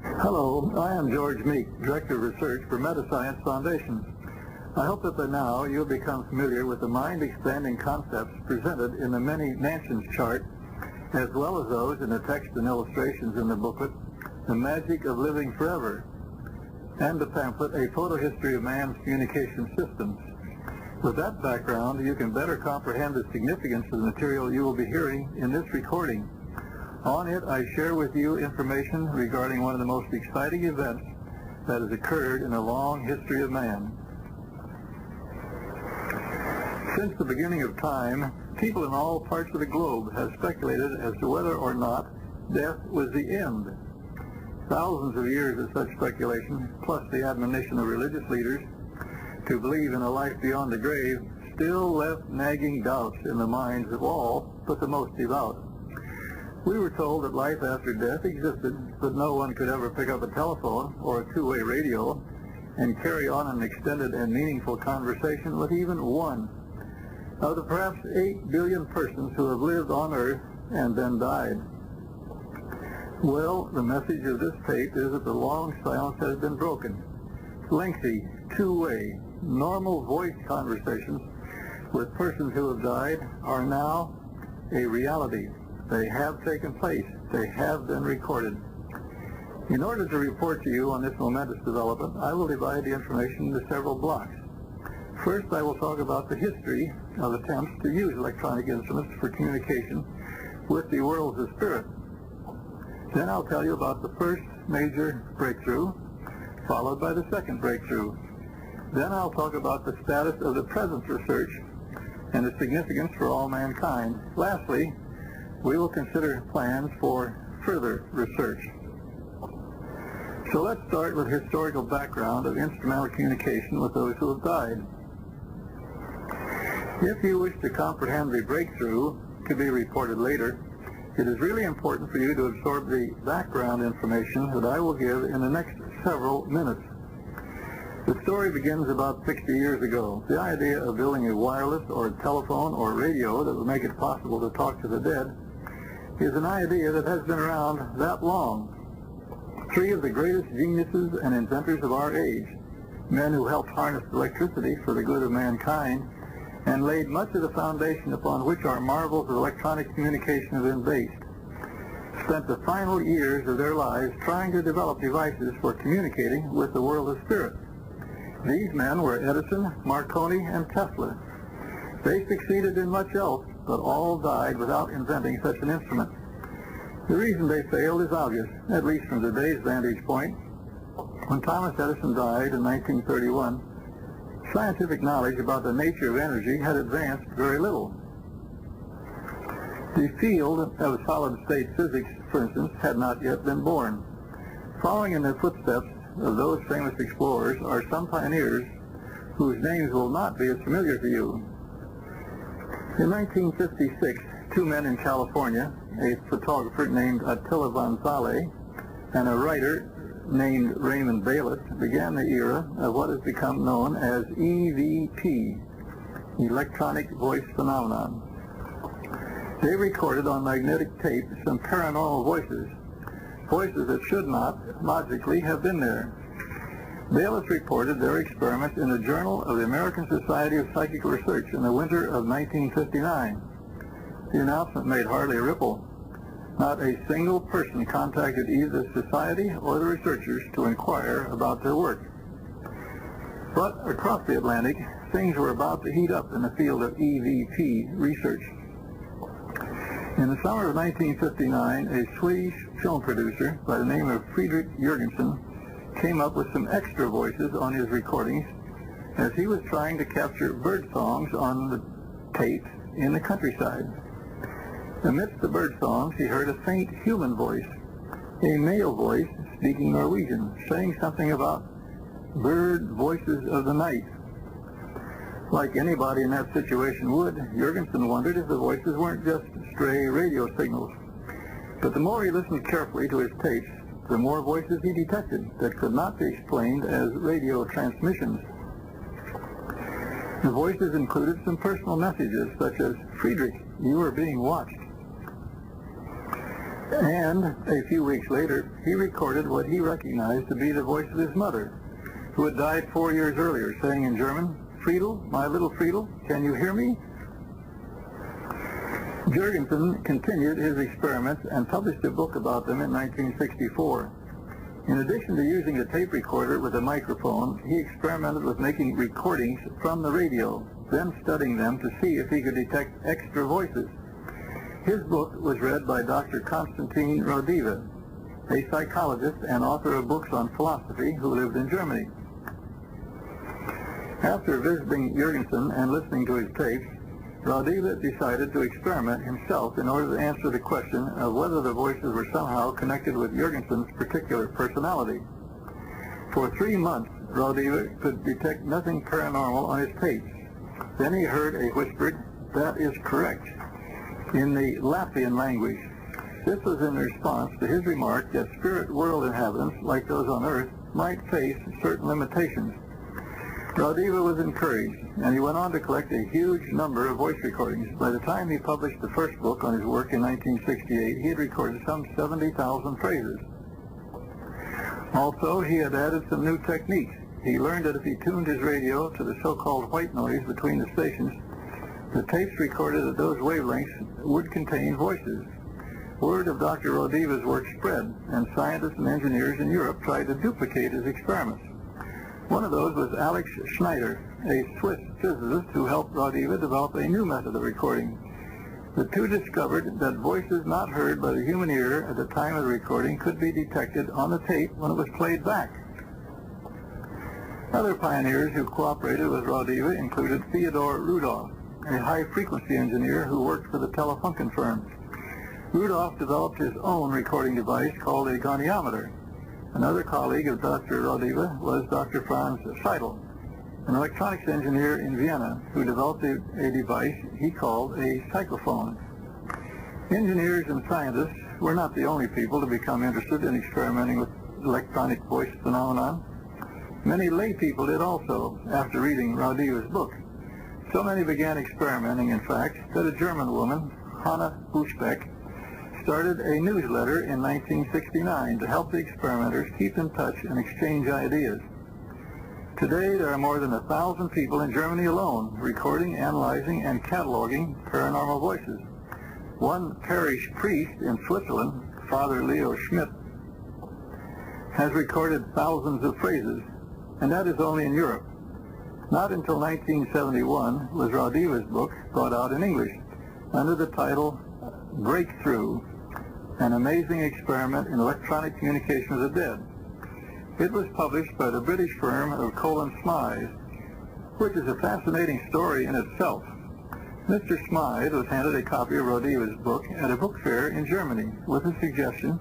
Hello, I am George Meek, Director of Research for Metascience Foundation. I hope that by now you'll become familiar with the mind-expanding concepts presented in the many mansions chart, as well as those in the text and illustrations in the booklet, The Magic of Living Forever, and the pamphlet, A Photo History of Man's Communication Systems. With that background, you can better comprehend the significance of the material you will be hearing in this recording. On it, I share with you information regarding one of the most exciting events that has occurred in the long history of man. Since the beginning of time, people in all parts of the globe have speculated as to whether or not death was the end. Thousands of years of such speculation, plus the admonition of religious leaders to believe in a life beyond the grave, still left nagging doubts in the minds of all but the most devout. We were told that life after death existed, but no one could ever pick up a telephone or a two-way radio and carry on an extended and meaningful conversation with even one of the perhaps 8 billion persons who have lived on Earth and then died. Well, the message of this tape is that the long silence has been broken. Lengthy, two-way, normal voice conversations with persons who have died are now a reality. They have taken place. They have been recorded. In order to report to you on this momentous development, I will divide the information into several blocks. First, I will talk about the history of attempts to use electronic instruments for communication with the worlds of spirit. Then I'll tell you about the first major breakthrough, followed by the second breakthrough. Then I'll talk about the status of the present research and the significance for all mankind. Lastly, we will consider plans for further research. So let's start with historical background of instrumental communication with those who have died. If you wish to comprehend the breakthrough to be reported later, it is really important for you to absorb the background information that I will give in the next several minutes. The story begins about 60 years ago. The idea of building a wireless or telephone or radio that would make it possible to talk to the dead is an idea that has been around that long. Three of the greatest geniuses and inventors of our age, men who helped harness electricity for the good of mankind and laid much of the foundation upon which our marvels of electronic communication have been based, spent the final years of their lives trying to develop devices for communicating with the world of spirit. These men were Edison, Marconi, and Tesla. They succeeded in much else, but all died without inventing such an instrument. The reason they failed is obvious, at least from today's vantage point. When Thomas Edison died in 1931, scientific knowledge about the nature of energy had advanced very little. The field of solid-state physics, for instance, had not yet been born. Following in the footsteps of those famous explorers are some pioneers whose names will not be as familiar to you. In 1956, two men in California, a photographer named Attila von Zale and a writer named Raymond Bayless, began the era of what has become known as EVP, Electronic Voice Phenomenon. They recorded on magnetic tape some paranormal voices, voices that should not, logically, have been there. Bayless reported their experiments in the Journal of the American Society of Psychic Research in the winter of 1959. The announcement made hardly a ripple. Not a single person contacted either the society or the researchers to inquire about their work. But across the Atlantic, things were about to heat up in the field of EVP research. In the summer of 1959, a Swedish film producer by the name of Friedrich Jurgensen came up with some extra voices on his recordings as he was trying to capture bird songs on the tape in the countryside. Amidst the bird songs, he heard a faint human voice, a male voice speaking Norwegian, saying something about bird voices of the night. Like anybody in that situation would, Jurgensen wondered if the voices weren't just stray radio signals. But the more he listened carefully to his tapes, the more voices he detected that could not be explained as radio transmissions. The voices included some personal messages such as, "Friedrich, you are being watched." And a few weeks later, he recorded what he recognized to be the voice of his mother, who had died 4 years earlier, saying in German, "Friedel, my little Friedel, can you hear me?" Jurgensen continued his experiments and published a book about them in 1964. In addition to using a tape recorder with a microphone, he experimented with making recordings from the radio, then studying them to see if he could detect extra voices. His book was read by Dr. Konstantin Rodiva, a psychologist and author of books on philosophy who lived in Germany. After visiting Jurgensen and listening to his tapes, Rodiva decided to experiment himself in order to answer the question of whether the voices were somehow connected with Jurgensen's particular personality. For 3 months, Rodiva could detect nothing paranormal on his tapes. Then he heard a whispered, "That is correct," in the Latvian language. This was in response to his remark that spirit world inhabitants, like those on Earth, might face certain limitations. Rodiva was encouraged, and he went on to collect a huge number of voice recordings. By the time he published the first book on his work in 1968, he had recorded some 70,000 phrases. Also, he had added some new techniques. He learned that if he tuned his radio to the so-called white noise between the stations, the tapes recorded at those wavelengths would contain voices. Word of Dr. Rodiva's work spread, and scientists and engineers in Europe tried to duplicate his experiments. One of those was Alex Schneider, a Swiss physicist who helped Rodiva develop a new method of recording. The two discovered that voices not heard by the human ear at the time of the recording could be detected on the tape when it was played back. Other pioneers who cooperated with Rodiva included Theodor Rudolph, a high-frequency engineer who worked for the Telefunken firm. Rudolph developed his own recording device called a goniometer. Another colleague of Dr. Rodiva was Dr. Franz Seidel, an electronics engineer in Vienna who developed a device he called a psychophone. Engineers and scientists were not the only people to become interested in experimenting with electronic voice phenomenon. Many lay people did also after reading Rodiva's book. So many began experimenting, in fact, that a German woman, Hanna Buschbeck, started a newsletter in 1969 to help the experimenters keep in touch and exchange ideas. Today, there are more than 1,000 people in Germany alone recording, analyzing, and cataloging paranormal voices. One parish priest in Switzerland, Father Leo Schmidt, has recorded thousands of phrases, and that is only in Europe. Not until 1971 was Rodiva's book brought out in English under the title Breakthrough, an amazing experiment in electronic communication of the dead. It was published by the British firm of Colin Smythe, which is a fascinating story in itself. Mr. Smythe was handed a copy of Rodiva's book at a book fair in Germany with a suggestion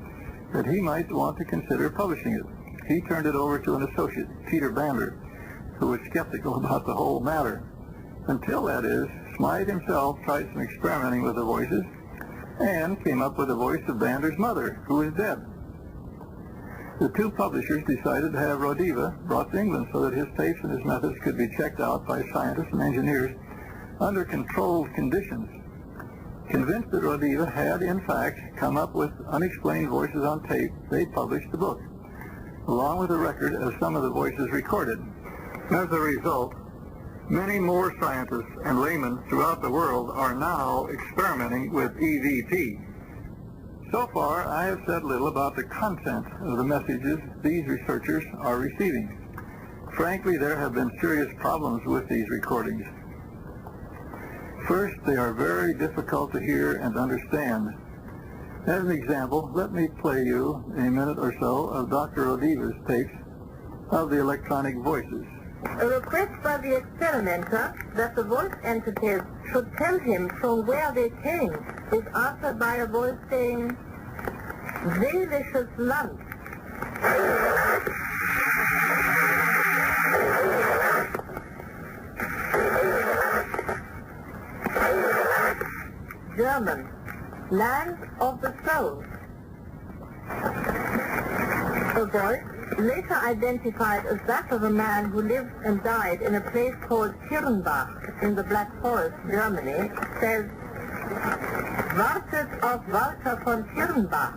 that he might want to consider publishing it. He turned it over to an associate, Peter Bander, who was skeptical about the whole matter. Until, that is, Smythe himself tried some experimenting with the voices and came up with the voice of Bander's mother, who is dead. The two publishers decided to have Rodiva brought to England so that his tapes and his methods could be checked out by scientists and engineers under controlled conditions. Convinced that Rodiva had, in fact, come up with unexplained voices on tape, they published the book, along with a record of some of the voices recorded. As a result, many more scientists and laymen throughout the world are now experimenting with EVP. So far, I have said little about the content of the messages these researchers are receiving. Frankly, there have been serious problems with these recordings. First, they are very difficult to hear and understand. As an example, let me play you a minute or so of Dr. Rodiva's tapes of the electronic voices. A request by the experimenter that the voice entities should tell him from where they came is answered by a voice saying, "Delicious lunch." German, land of the soul. A voice, later identified as that of a man who lived and died in a place called Kirnbach in the Black Forest, Germany, says, wartet auf Walter von Kirnbach.